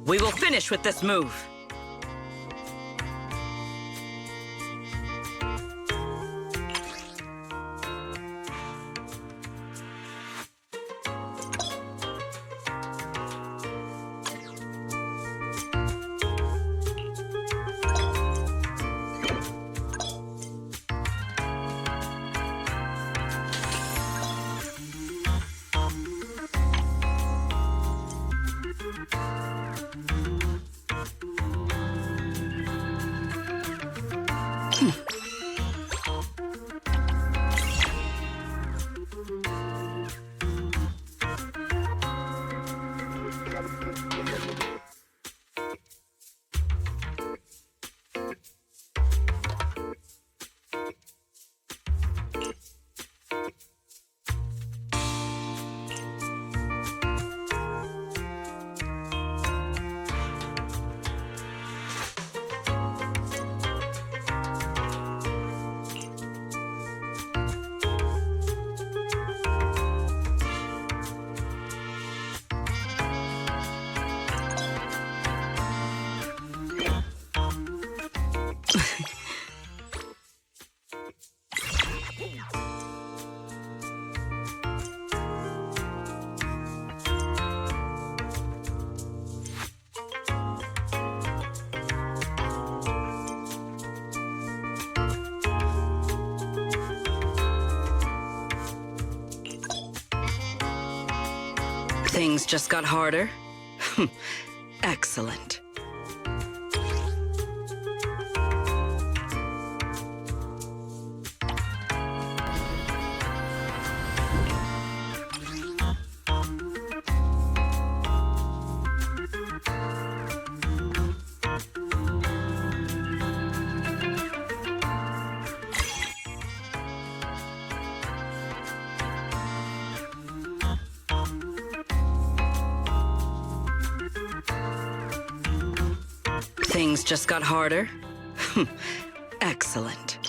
We will finish with this move. Things just got harder? Excellent. Things just got harder? Excellent.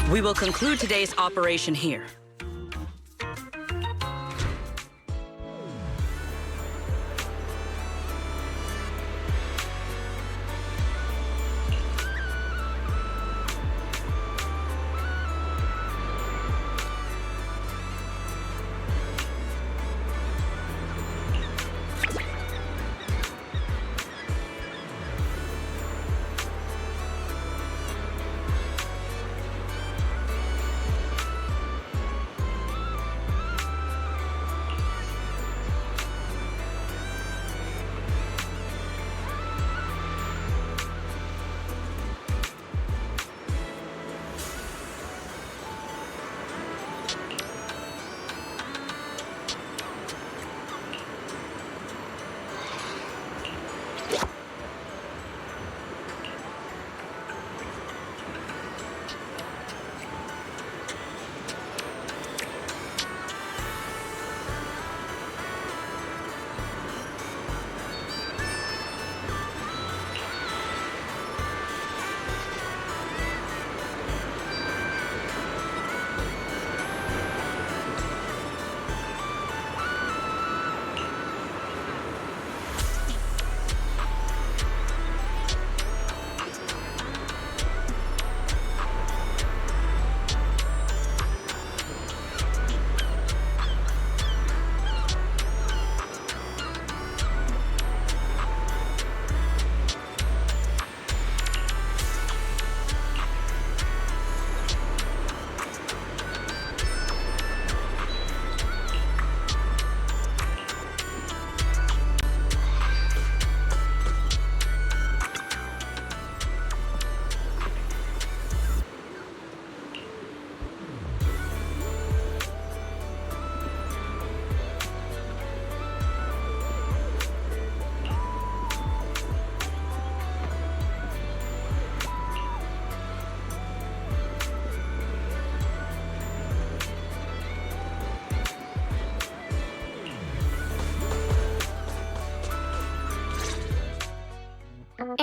We will conclude today's operation here.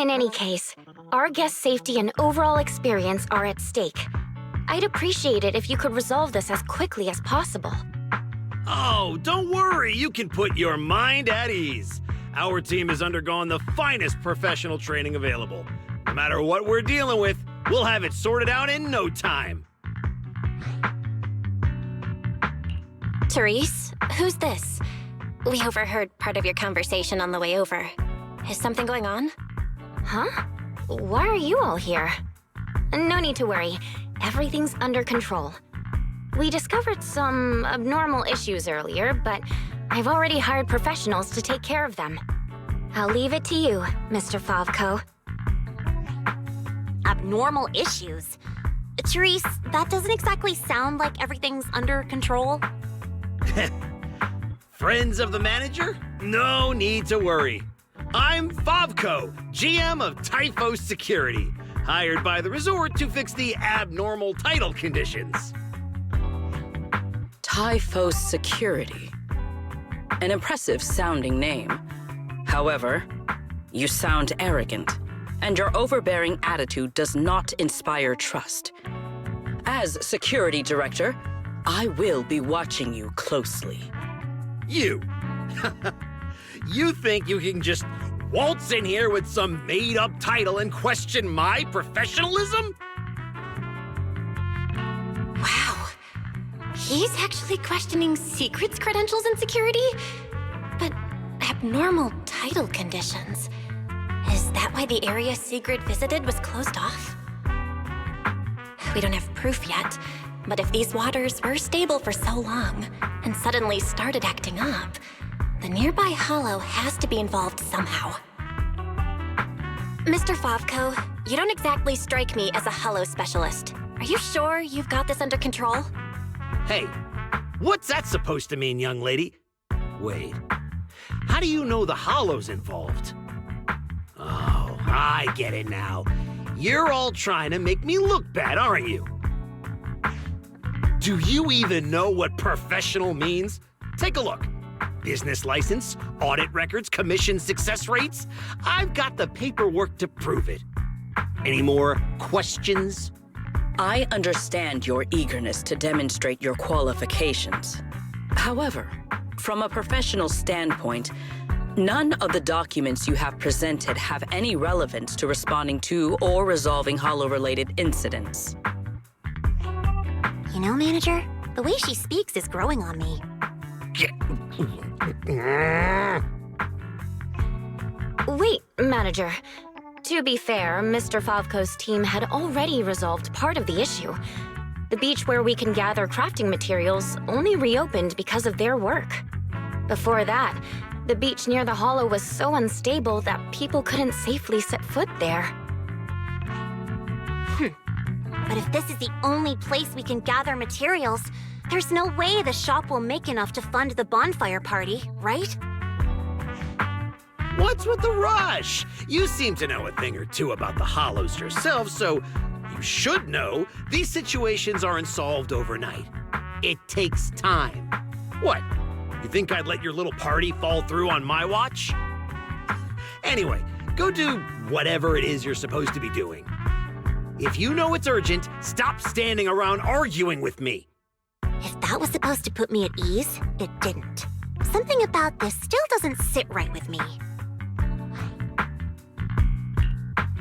In any case, our guest safety and overall experience are at stake. I'd appreciate it if you could resolve this as quickly as possible. Oh, don't worry. You can put your mind at ease. Our team has undergone the finest professional training available. No matter what we're dealing with, we'll have it sorted out in no time. Therese, who's this? We overheard part of your conversation on the way over. Is something going on? Huh? Why are you all here? No need to worry. Everything's under control. We discovered some abnormal issues earlier, but I've already hired professionals to take care of them. I'll leave it to you, Mr. Favko. Abnormal issues? Therese, that doesn't exactly sound like everything's under control. Friends of the manager? No need to worry. I'm Favko, GM of Typhos Security, hired by the resort to fix the abnormal title conditions. Typhos Security. An impressive sounding name. However, you sound arrogant, and your overbearing attitude does not inspire trust. As security director, I will be watching you closely. You? You think you can just waltz in here with some made-up title and question my professionalism? Wow. He's actually questioning secrets credentials and security? But abnormal title conditions. Is that why the area Sigrid visited was closed off? We don't have proof yet, but if these waters were stable for so long and suddenly started acting up, the nearby hollow has to be involved somehow. Mr. Favko, you don't exactly strike me as a hollow specialist. Are you sure you've got this under control? Hey, what's that supposed to mean, young lady? Wait, how do you know the hollow's involved? Oh, I get it now. You're all trying to make me look bad, aren't you? Do you even know what professional means? Take a look. Business license, audit records, commission success rates. I've got the paperwork to prove it. Any more questions? I understand your eagerness to demonstrate your qualifications. However, from a professional standpoint, none of the documents you have presented have any relevance to responding to or resolving hollow-related incidents. You know, Manager, the way she speaks is growing on me. Wait, Manager. To be fair, Mr. Favko's team had already resolved part of the issue. The beach where we can gather crafting materials only reopened because of their work. Before that, the beach near the hollow was so unstable that people couldn't safely set foot there. But if this is the only place we can gather materials, there's no way the shop will make enough to fund the bonfire party, right? What's with the rush? You seem to know a thing or two about the hollows yourself, so you should know these situations aren't solved overnight. It takes time. What? You think I'd let your little party fall through on my watch? Anyway, go do whatever it is you're supposed to be doing. If you know it's urgent, stop standing around arguing with me. If that was supposed to put me at ease, it didn't. Something about this still doesn't sit right with me.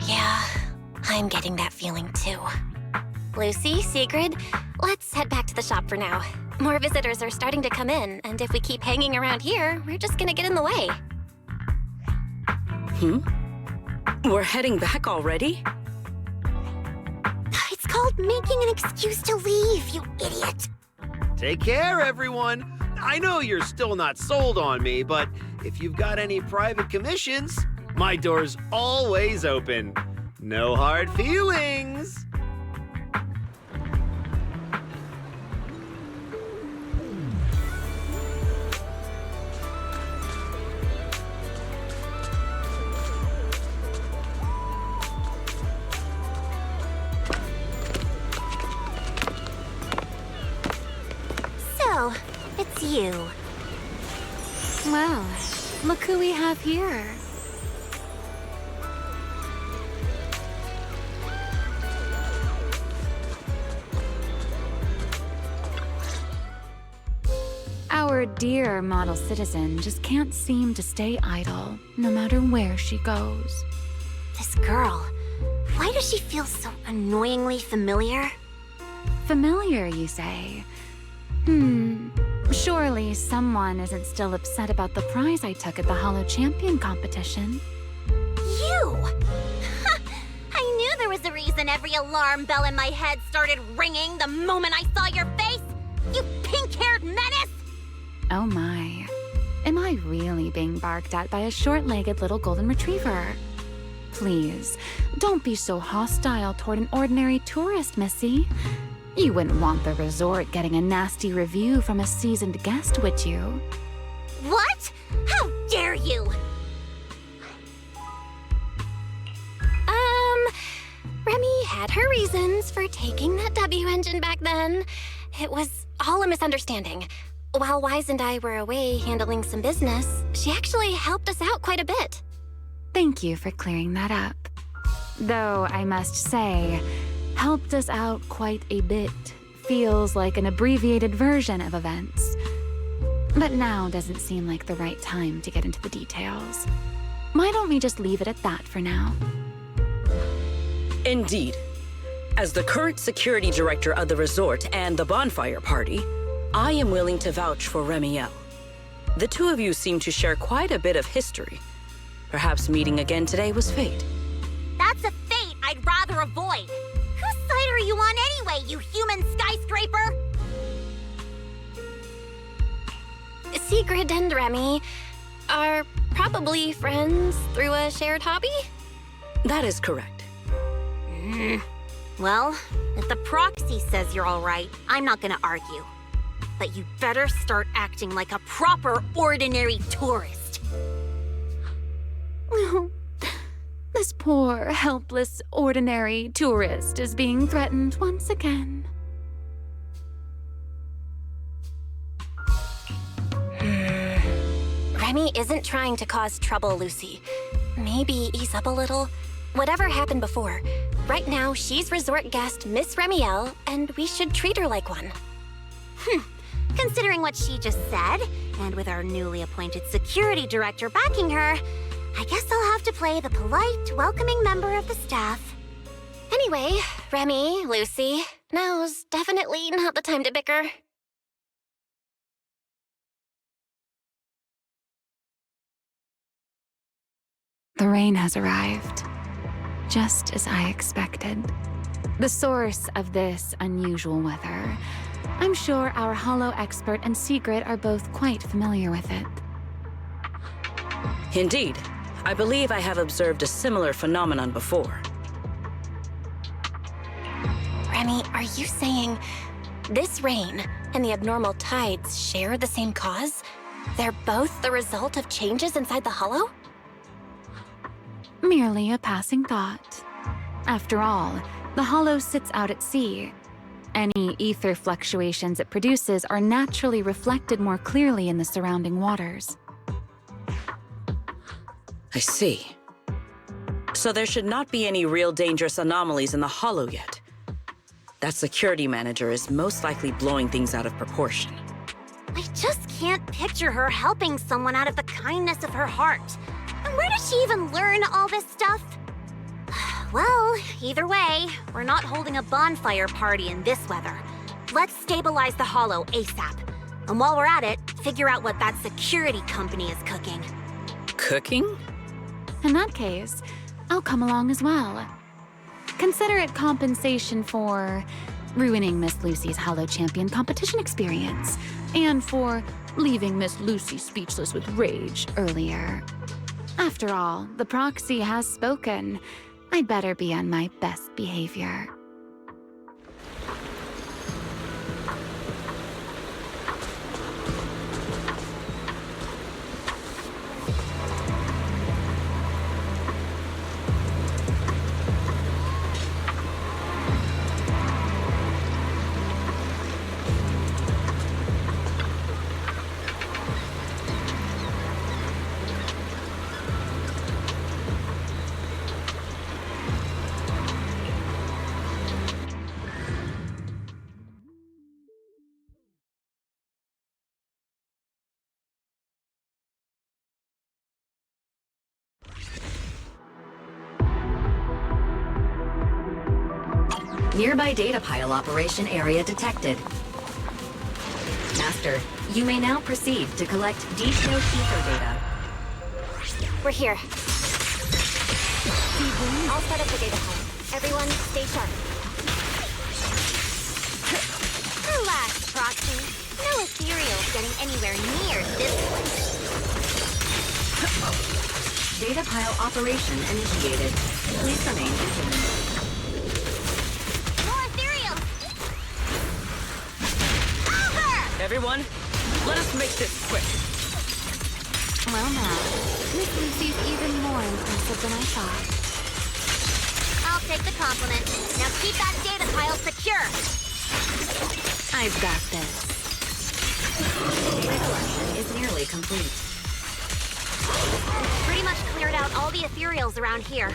Yeah, I'm getting that feeling too. Lucy, Sigrid, let's head back to the shop for now. More visitors are starting to come in, and if we keep hanging around here, we're just gonna get in the way. We're heading back already? It's called making an excuse to leave, you idiot. Take care, everyone. I know you're still not sold on me, but if you've got any private commissions, my door's always open. No hard feelings. So, it's you. Well, look who we have here. Our dear model citizen just can't seem to stay idle, no matter where she goes. This girl, why does she feel so annoyingly familiar? Familiar, you say? Surely someone isn't still upset about the prize I took at the Hollow Champion competition. You! I knew there was a reason every alarm bell in my head started ringing the moment I saw your face! You pink-haired menace! Oh my. Am I really being barked at by a short-legged little golden retriever? Please, don't be so hostile toward an ordinary tourist, Missy. You wouldn't want the resort getting a nasty review from a seasoned guest, would you? What? How dare you! Remy had her reasons for taking that W engine back then. It was all a misunderstanding. While Wise and I were away handling some business, she actually helped us out quite a bit. Thank you for clearing that up. Though I must say, helped us out quite a bit feels like an abbreviated version of events. But now doesn't seem like the right time to get into the details. Why don't we just leave it at that for now? Indeed. As the current security director of the resort and the bonfire party, I am willing to vouch for Remielle. The two of you seem to share quite a bit of history. Perhaps meeting again today was fate. That's a fate I'd rather avoid. Whose side are you on anyway, you human skyscraper? Sigrid and Remy are probably friends through a shared hobby? That is correct. Well, if the proxy says you're all right, I'm not gonna argue. But you better start acting like a proper, ordinary tourist. This poor, helpless, ordinary tourist is being threatened once again. Remy isn't trying to cause trouble, Lucy. Maybe ease up a little. Whatever happened before, right now she's resort guest Miss Remielle, and we should treat her like one. Considering what she just said, and with our newly appointed security director backing her, I guess I'll have to play the polite, welcoming member of the staff. Anyway, Remy, Lucy, now's definitely not the time to bicker. The rain has arrived, just as I expected. The source of this unusual weather. I'm sure our Hollow expert and Sigrid are both quite familiar with it. Indeed. I believe I have observed a similar phenomenon before. Remy, are you saying this rain and the abnormal tides share the same cause? They're both the result of changes inside the Hollow? Merely a passing thought. After all, the Hollow sits out at sea. Any ether fluctuations it produces are naturally reflected more clearly in the surrounding waters. I see. So there should not be any real dangerous anomalies in the Hollow yet. That security manager is most likely blowing things out of proportion. I just can't picture her helping someone out of the kindness of her heart. And where did she even learn all this stuff? Well, either way, we're not holding a bonfire party in this weather. Let's stabilize the Hollow ASAP. And while we're at it, figure out what that security company is cooking. Cooking? In that case, I'll come along as well. Consider it compensation for ruining Miss Lucy's Hollow Champion competition experience, and for leaving Miss Lucy speechless with rage earlier. After all, the proxy has spoken. I'd better be on my best behavior. Nearby data pile operation area detected. Master, you may now proceed to collect detailed ether data. We're here. I'll set up the data pile. Everyone, stay sharp. Relax, Proxy. No ethereal's getting anywhere near this place. Data pile operation initiated. Please remain vigilant. More ethereals! Over! Everyone, let us make this quick. Well now, Miss Lucy's even more impressive than I thought. I'll take the compliment. Now keep that data pile secure. I've got this. Data collection is nearly complete. Pretty much cleared out all the ethereals around here.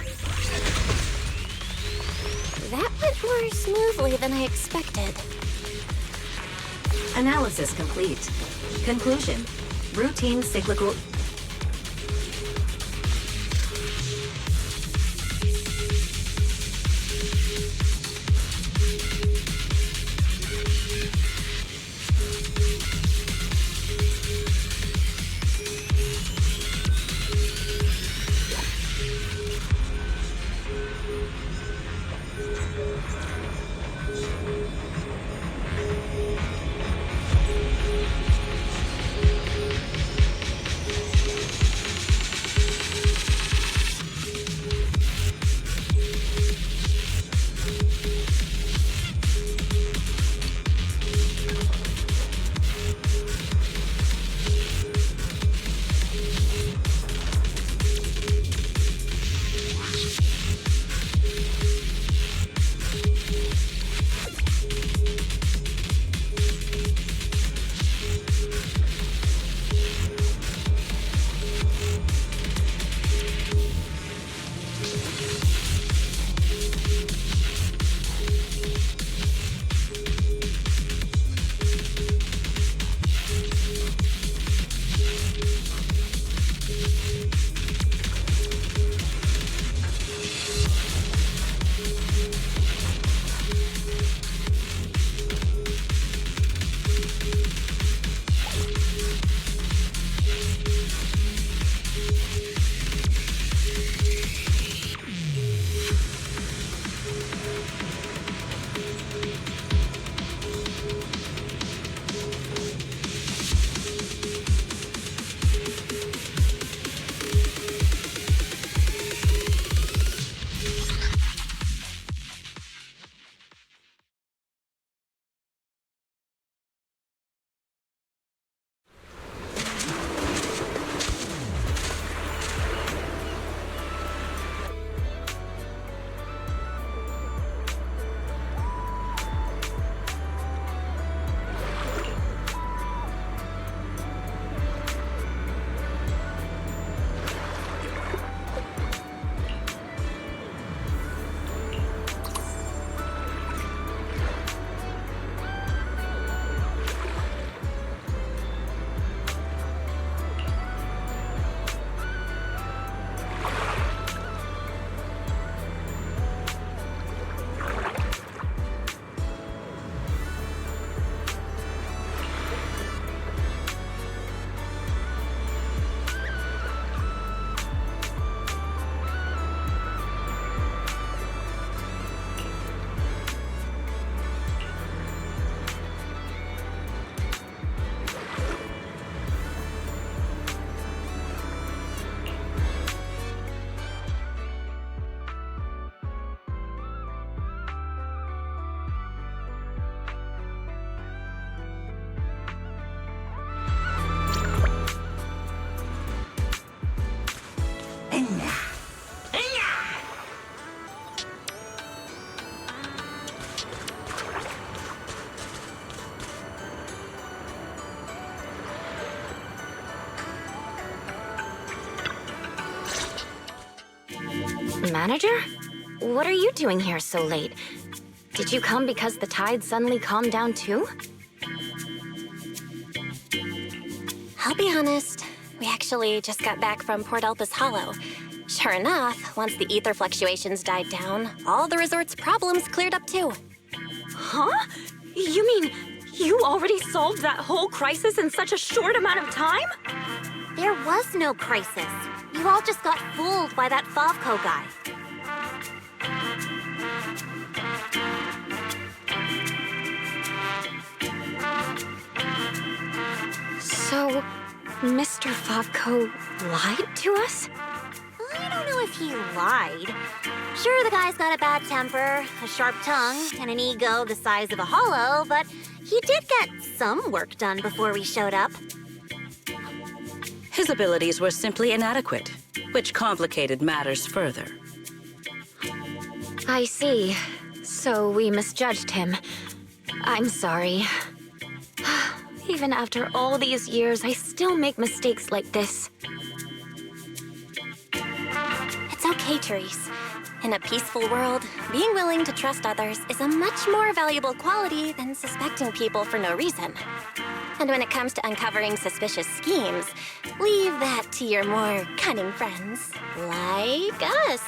That went more smoothly than I expected. Analysis complete. Conclusion. Routine cyclical... Manager? What are you doing here so late? Did you come because the tide suddenly calmed down too? I'll be honest, we actually just got back from Port Elpis Hollow. Sure enough, once the ether fluctuations died down, all the resort's problems cleared up too. Huh? You mean you already solved that whole crisis in such a short amount of time? There was no crisis. You all just got fooled by that Favco guy. So, Mr. Favco lied to us? I don't know if he lied. Sure, the guy's got a bad temper, a sharp tongue, and an ego the size of a hollow, but he did get some work done before we showed up. His abilities were simply inadequate, which complicated matters further. I see. So we misjudged him. I'm sorry. Even after all these years, I still make mistakes like this. It's okay, Therese. In a peaceful world, being willing to trust others is a much more valuable quality than suspecting people for no reason. And when it comes to uncovering suspicious schemes, leave that to your more cunning friends, like us.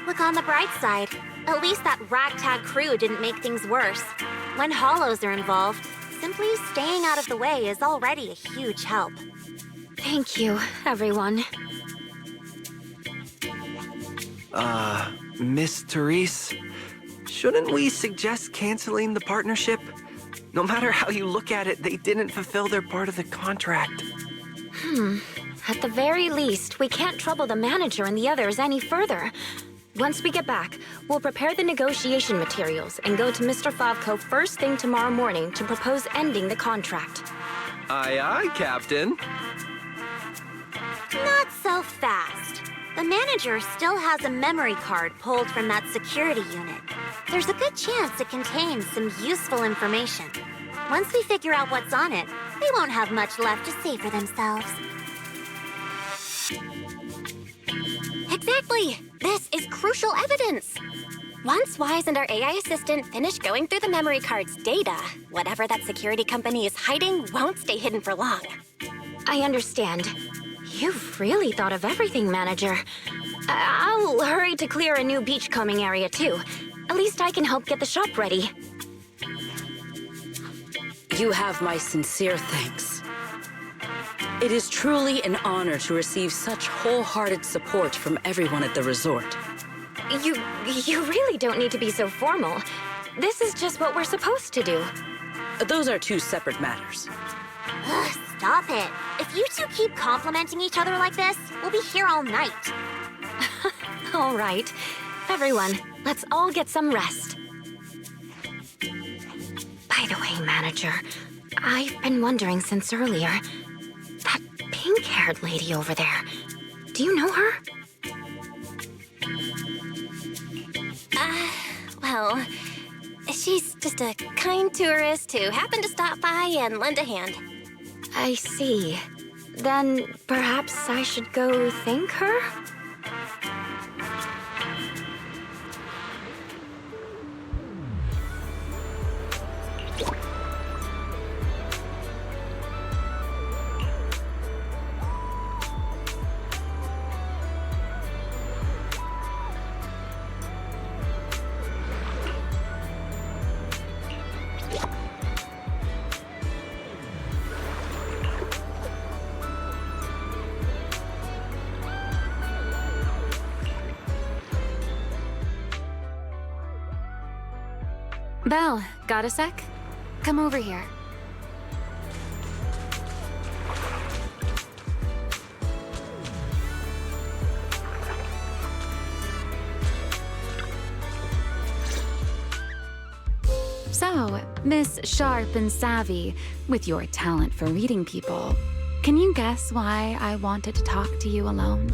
Look on the bright side. At least that ragtag crew didn't make things worse. When hollows are involved, simply staying out of the way is already a huge help. Thank you, everyone. Miss Therese, shouldn't we suggest canceling the partnership? No matter how you look at it, they didn't fulfill their part of the contract. At the very least, we can't trouble the manager and the others any further. Once we get back, we'll prepare the negotiation materials and go to Mr. Favco first thing tomorrow morning to propose ending the contract. Aye, aye, Captain. Not so fast. The manager still has a memory card pulled from that security unit. There's a good chance it contains some useful information. Once we figure out what's on it, they won't have much left to say for themselves. Exactly! This is crucial evidence! Once Wise and our AI assistant finish going through the memory card's data, whatever that security company is hiding won't stay hidden for long. I understand. You've really thought of everything, Manager. I'll hurry to clear a new beachcombing area, too. At least I can help get the shop ready. You have my sincere thanks. It is truly an honor to receive such wholehearted support from everyone at the resort. You really don't need to be so formal. This is just what we're supposed to do. Those are two separate matters. Ugh, stop it. If you two keep complimenting each other like this, we'll be here all night. All right. Everyone, let's all get some rest. By the way, Manager, I've been wondering since earlier. That pink-haired lady over there, do you know her? Well, she's just a kind tourist who happened to stop by and lend a hand. I see. Then perhaps I should go thank her? Belle, got a sec? Come over here. So, Miss Sharp and Savvy, with your talent for reading people, can you guess why I wanted to talk to you alone?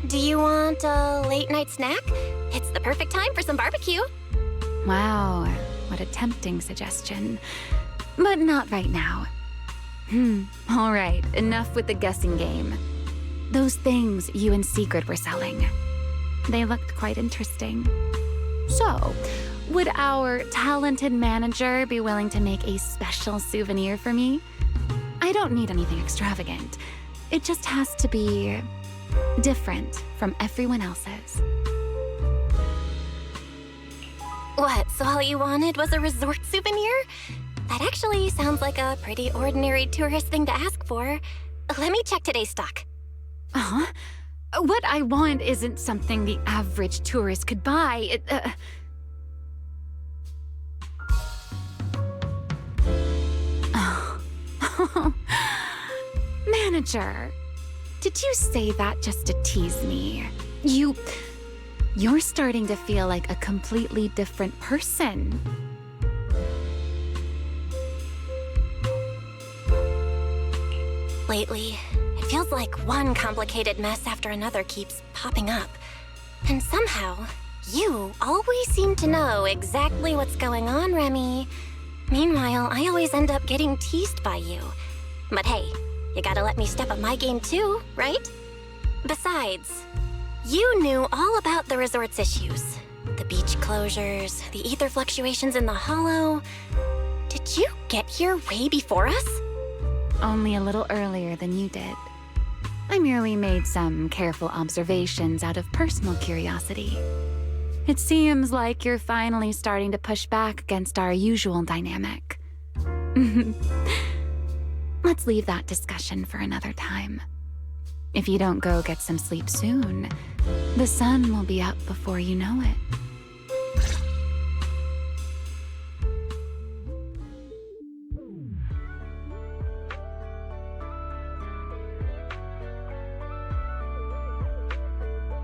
Do you want a late-night snack? It's the perfect time for some barbecue. Wow, what a tempting suggestion. But not right now. All right, enough with the guessing game. Those things you and Secret were selling. They looked quite interesting. So, would our talented manager be willing to make a special souvenir for me? I don't need anything extravagant. It just has to be different from everyone else's. What, so all you wanted was a resort souvenir? That actually sounds like a pretty ordinary tourist thing to ask for. Let me check today's stock. Uh-huh. What I want isn't something the average tourist could buy. Manager, did you say that just to tease me? You're starting to feel like a completely different person. Lately, it feels like one complicated mess after another keeps popping up. And somehow, you always seem to know exactly what's going on, Remy. Meanwhile, I always end up getting teased by you. But hey, you gotta let me step up my game too, right? Besides, you knew all about the resort's issues. The beach closures, the ether fluctuations in the hollow. Did you get here way before us? Only a little earlier than you did. I merely made some careful observations out of personal curiosity. It seems like you're finally starting to push back against our usual dynamic. Let's leave that discussion for another time. If you don't go get some sleep soon, the sun will be up before you know it.